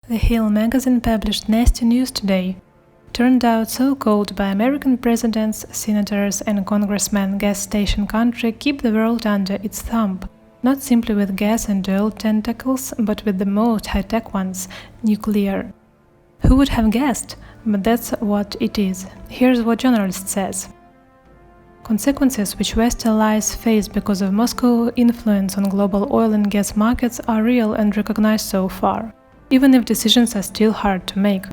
The Hill magazine published nasty news today. Turned out so-called by American presidents, senators and congressmen gas station country keep the world under its thumb, not simply with gas and oil tentacles, but with the most high-tech ones, nuclear. Who would have guessed? But that's what it is. Here's what journalist says. Consequences which West allies face because of Moscow's influence on global oil and gas markets are real and recognized so far, even if decisions are still hard to make.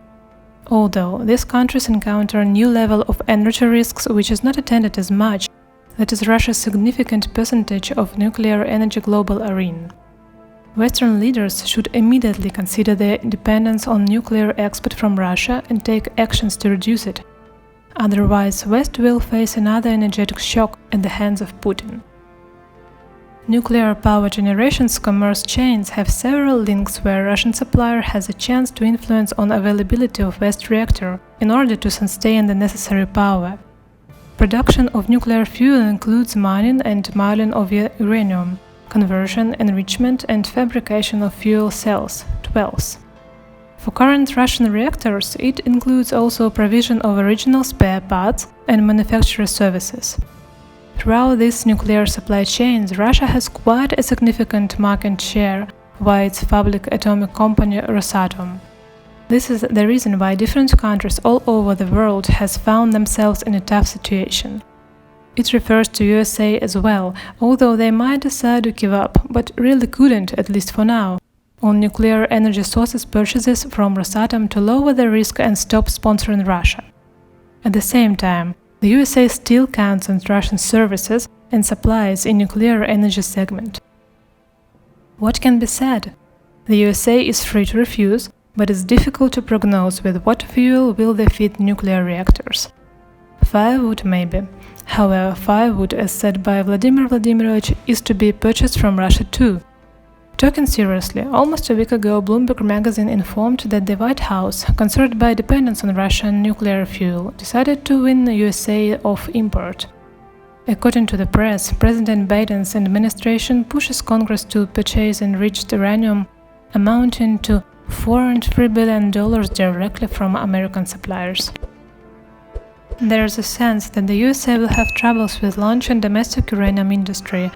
Although these countries encounter a new level of energy risks which is not attended as much, that is Russia's significant percentage of nuclear energy global arena. Western leaders should immediately consider their dependence on nuclear export from Russia and take actions to reduce it. Otherwise, West will face another energetic shock at the hands of Putin. Nuclear power generation's commerce chains have several links where Russian supplier has a chance to influence on availability of West reactor in order to sustain the necessary power. Production of nuclear fuel includes mining and milling of uranium, conversion, enrichment and fabrication of fuel cells, 12s. For current Russian reactors, it includes also provision of original spare parts and manufacturer services. Throughout these nuclear supply chains, Russia has quite a significant market share via its public atomic company Rosatom. This is the reason why different countries all over the world has found themselves in a tough situation. It refers to USA as well, although they might decide to give up, but really couldn't, at least for now, on nuclear energy sources purchases from Rosatom to lower the risk and stop sponsoring Russia. At the same time, the USA still counts on Russian services and supplies in nuclear energy segment. What can be said? The USA is free to refuse, but it's difficult to prognose with what fuel will they feed nuclear reactors. Firewood maybe. However, firewood, as said by Vladimir Vladimirovich, is to be purchased from Russia too. Talking seriously, almost a week ago Bloomberg magazine informed that the White House, concerned by dependence on Russian nuclear fuel, decided to win the USA off import. According to the press, President Biden's administration pushes Congress to purchase enriched uranium amounting to $403 billion directly from American suppliers. There is a sense that the USA will have troubles with launching domestic uranium industry.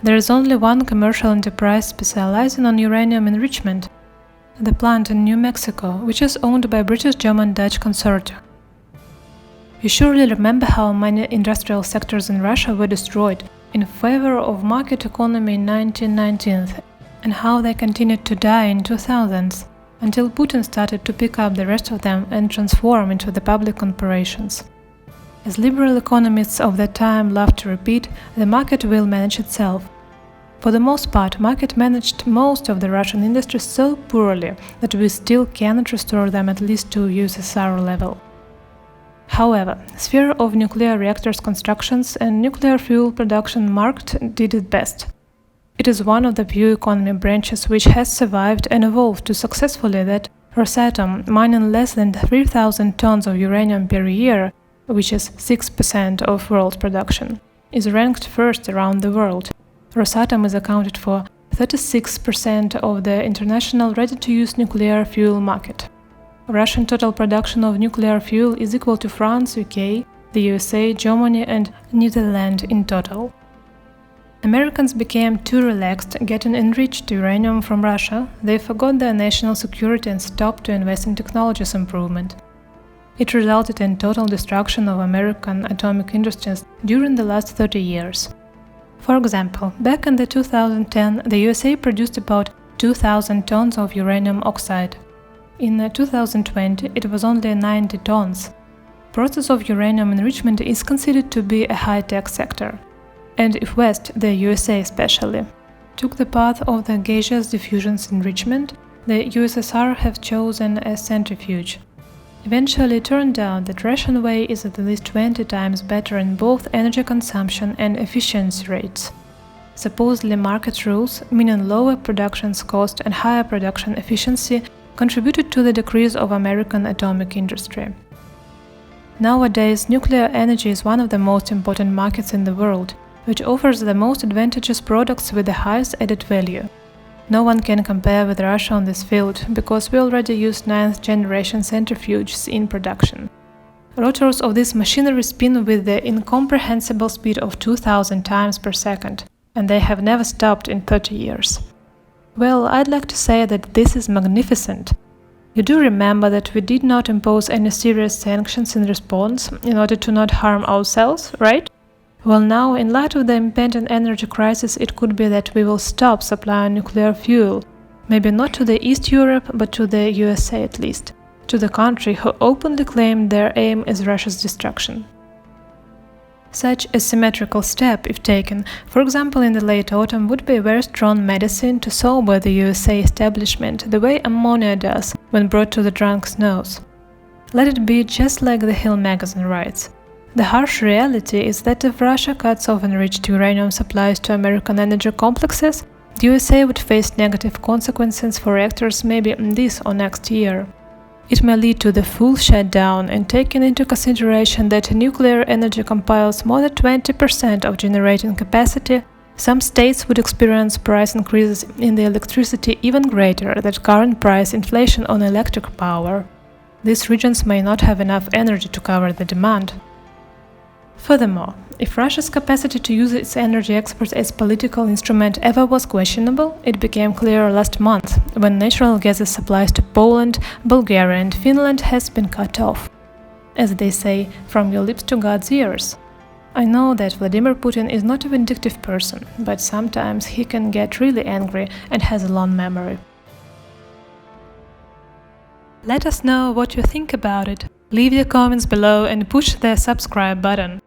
There is only one commercial enterprise specializing on uranium enrichment, the plant in New Mexico, which is owned by British-German-Dutch consortium. You surely remember how many industrial sectors in Russia were destroyed in favor of market economy in 1919th, and how they continued to die in 2000s, until Putin started to pick up the rest of them and transform into the public corporations. As liberal economists of that time love to repeat, the market will manage itself. For the most part, market managed most of the Russian industry so poorly that we still cannot restore them at least to USSR level. However, sphere of nuclear reactors constructions and nuclear fuel production market did it best. It is one of the few economy branches which has survived and evolved to successfully that Rosatom, mining less than 3,000 tons of uranium per year, which is 6% of world production, is ranked first around the world. Rosatom is accounted for 36% of the international ready-to-use nuclear fuel market. Russian total production of nuclear fuel is equal to France, UK, the USA, Germany and Netherlands in total. Americans became too relaxed getting enriched uranium from Russia, they forgot their national security and stopped to invest in technologies improvement. It resulted in total destruction of American atomic industries during the last 30 years. For example, back in the 2010, the USA produced about 2,000 tons of uranium oxide. In 2020, it was only 90 tons. Process of uranium enrichment is considered to be a high-tech sector. And if West, the USA especially, took the path of the gaseous diffusion enrichment, the USSR have chosen a centrifuge. Eventually, it turned out that Russian way is at least 20 times better in both energy consumption and efficiency rates. Supposedly market rules, meaning lower production cost and higher production efficiency, contributed to the decrease of American atomic industry. Nowadays, nuclear energy is one of the most important markets in the world, which offers the most advantageous products with the highest added value. No one can compare with Russia on this field, because we already use 9th-generation centrifuges in production. Rotors of this machinery spin with the incomprehensible speed of 2000 times per second, and they have never stopped in 30 years. Well, I'd like to say that this is magnificent. You do remember that we did not impose any serious sanctions in response in order to not harm ourselves, right? Well, now, in light of the impending energy crisis, it could be that we will stop supplying nuclear fuel, maybe not to the East Europe, but to the USA at least, to the country who openly claimed their aim is Russia's destruction. Such a symmetrical step, if taken, for example in the late autumn, would be a very strong medicine to sober the USA establishment the way ammonia does when brought to the drunk's nose. Let it be just like the Hill magazine writes. The harsh reality is that if Russia cuts off enriched uranium supplies to American energy complexes, the USA would face negative consequences for reactors maybe this or next year. It may lead to the full shutdown, and taking into consideration that nuclear energy compiles more than 20% of generating capacity, some states would experience price increases in the electricity even greater than current price inflation on electric power. These regions may not have enough energy to cover the demand. Furthermore, if Russia's capacity to use its energy exports as political instrument ever was questionable, it became clear last month, when natural gas supplies to Poland, Bulgaria and Finland has been cut off. As they say, from your lips to God's ears. I know that Vladimir Putin is not a vindictive person, but sometimes he can get really angry and has a long memory. Let us know what you think about it. Leave your comments below and push the subscribe button.